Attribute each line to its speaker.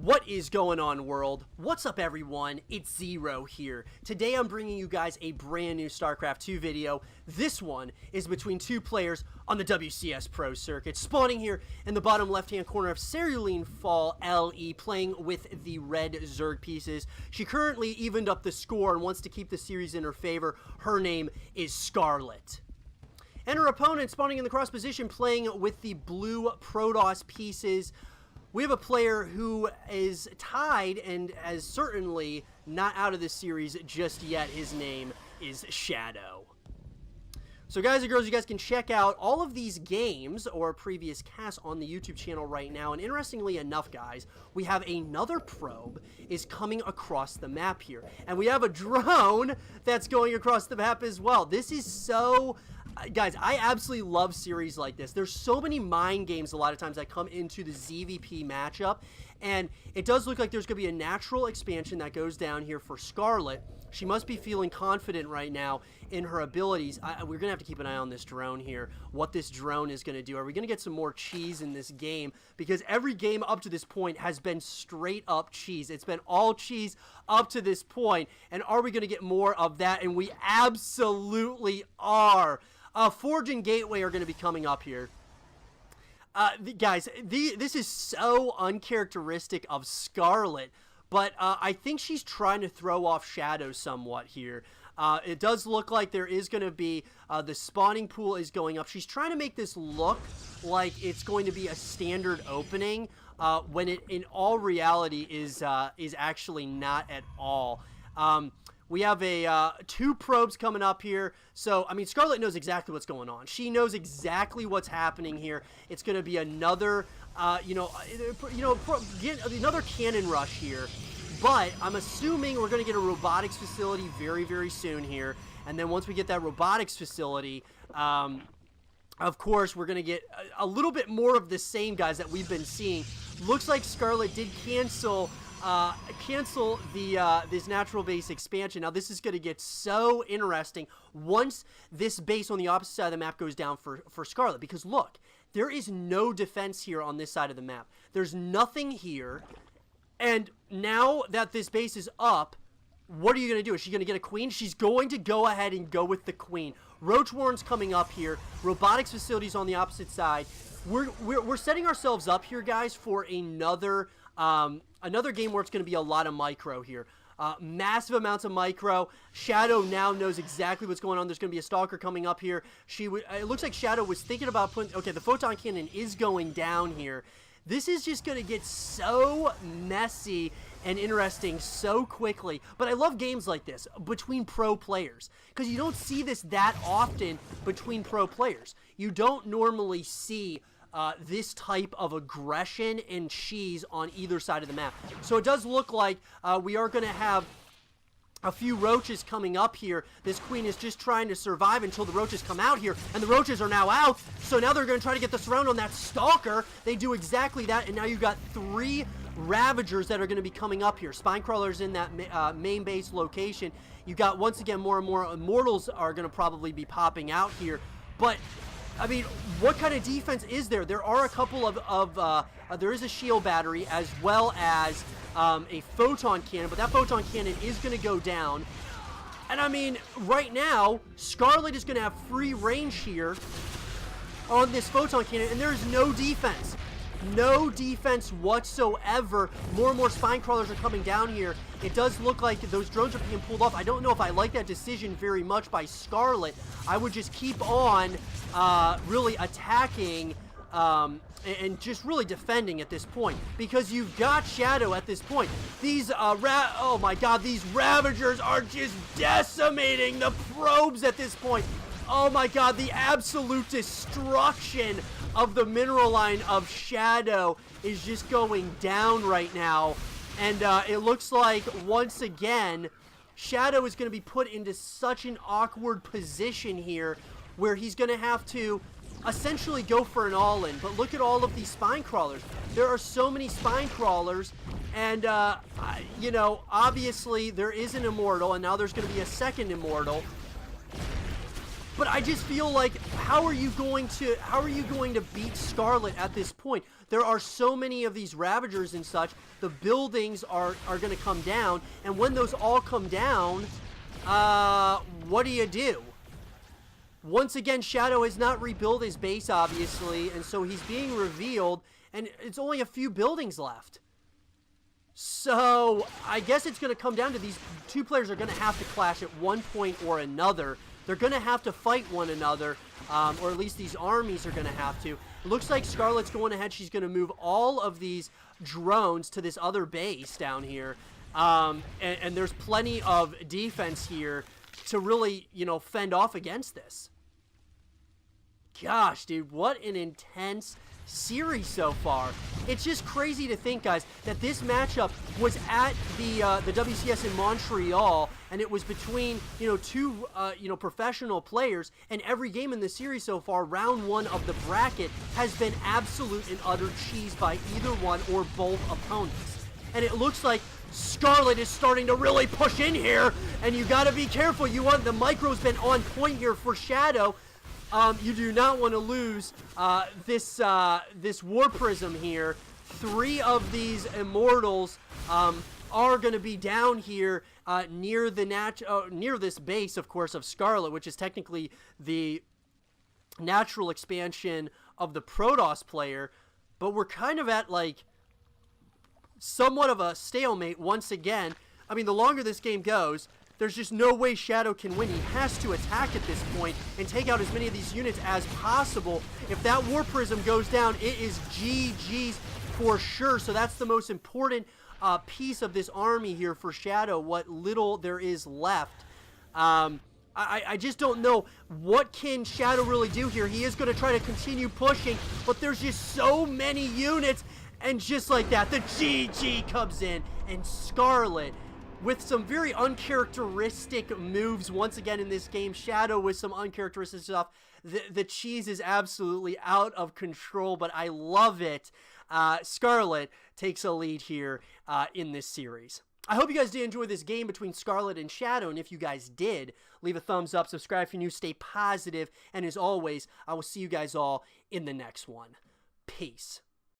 Speaker 1: What is going on, world? What's up, everyone? It's Zero here. Today I'm bringing you guys a brand new Starcraft 2 video. This one is between two players on the WCS Pro circuit. Spawning here in the bottom left-hand corner of ShaDoWn Fall LE, playing with the red Zerg pieces. She currently evened up the score and wants to keep the series in her favor. Her name is Scarlett. And her opponent spawning in the cross position, playing with the blue Protoss pieces. We have a player who is tied and is certainly not out of this series just yet. His name is ShaDoWn. So guys and girls, you guys can check out all of these games or previous casts on the YouTube channel right now. And interestingly enough, guys, we have another probe is coming across the map here. And we have a drone that's going across the map as well. This is so... Guys, I absolutely love series like this. There's so many mind games a lot of times that come into the ZvP matchup, and it does look like there's going to be a natural expansion that goes down here for Scarlett. She must be feeling confident right now in her abilities. We're going to have to keep an eye on this drone here, what this drone is going to do. Are we going to get some more cheese in this game? Because every game up to this point has been straight up cheese. It's been all cheese up to this point, and are we going to get more of that? And we absolutely are. Forge and Gateway are going to be coming up here. Guys, this is so uncharacteristic of Scarlett, but I think she's trying to throw off ShaDoWn somewhat here. It does look like there is going to be, the spawning pool is going up. She's trying to make this look like it's going to be a standard opening, when it in all reality is actually not at all. We have two probes coming up here. So, I mean, Scarlett knows exactly what's going on. She knows exactly what's happening here. It's going to be another, another cannon rush here. But I'm assuming we're going to get a robotics facility very, very soon here. And then once we get that robotics facility, of course, we're going to get a little bit more of the same, guys, that we've been seeing. Looks like Scarlett did cancel this natural base expansion. Now this is going to get so interesting once this base on the opposite side of the map goes down for Scarlett, because look, there is no defense here on this side of the map. There's nothing here, and now that this base is up, what are you going to do? Is she going to get a queen? She's going to go ahead and go with the queen. Roach Warren's coming up here. Robotics facilities on the opposite side. We're setting ourselves up here, guys, for another game where it's going to be a lot of micro here. Massive amounts of micro. ShaDoWn now knows exactly what's going on. There's going to be a stalker coming up here. It looks like ShaDoWn was thinking about putting... Okay, the photon cannon is going down here. This is just going to get so messy and interesting so quickly. But I love games like this between pro players, because you don't see this that often between pro players. You don't normally see this type of aggression and cheese on either side of the map. So it does look like we are going to have a few roaches coming up here. This queen is just trying to survive until the roaches come out here, and the roaches are now out. So now they're going to try to get the surround on that stalker. They do exactly that, and now you've got three Ravagers that are going to be coming up here. Spine crawlers in that main base location. You got, once again, more and more Immortals are going to probably be popping out here. But I mean, what kind of defense is there? There are a couple there is a shield battery as well as a photon cannon, but that photon cannon is going to go down. And I mean, right now, Scarlett is going to have free range here on this photon cannon, and there is no defense. No defense whatsoever. More and more spine crawlers are coming down here. It does look like those drones are being pulled off. I don't know if I like that decision very much by Scarlett. I would just keep on really attacking and just really defending at this point, because you've got ShaDoWn at this point. These oh my god, these Ravagers are just decimating the probes at this point. Oh my god, the absolute destruction of the mineral line of ShaDoWn is just going down right now. And it looks like, once again, ShaDoWn is going to be put into such an awkward position here, where he's going to have to essentially go for an all-in. But look at all of these spine crawlers. There are so many spine crawlers, and, you know, obviously there is an Immortal, and now there's going to be a second Immortal. But I just feel like, how are you going to beat Scarlett at this point? There are so many of these Ravagers and such. The buildings are going to come down, and when those all come down, what do you do? Once again, Shadow has not rebuilt his base, obviously, and so he's being revealed, and it's only a few buildings left. So, I guess it's going to come down to these two players are going to have to clash at one point or another. They're going to have to fight one another, or at least these armies are going to have to. It looks like Scarlett's going ahead. She's going to move all of these drones to this other base down here, and there's plenty of defense here to really, you know, fend off against this. Gosh, dude, what an intense series so far. It's just crazy to think, guys, that this matchup was at the WCS in Montreal, and it was between, you know, two professional players, and every game in the series so far, round one of the bracket, has been absolute and utter cheese by either one or both opponents. And it looks like Scarlett is starting to really push in here, and you gotta be careful. The micro's been on point here for Shadow. You do not want to lose this War Prism here. 3 of these Immortals are going to be down here near this base, of course, of Scarlett, which is technically the natural expansion of the Protoss player. But we're kind of at, like, somewhat of a stalemate once again. I mean, the longer this game goes, there's just no way Shadow can win. He has to attack at this point and take out as many of these units as possible. If that War Prism goes down, it is GG's for sure. So that's the most important piece of this army here for Shadow, what little there is left. I just don't know what can Shadow really do here. He is going to try to continue pushing, but there's just so many units. And just like that, the GG comes in, and Scarlett, with some very uncharacteristic moves once again in this game, Shadow with some uncharacteristic stuff. The cheese is absolutely out of control, but I love it. Scarlett takes a lead here in this series. I hope you guys did enjoy this game between Scarlett and Shadow, and if you guys did, leave a thumbs up, subscribe if you're new, stay positive, and as always, I will see you guys all in the next one. Peace.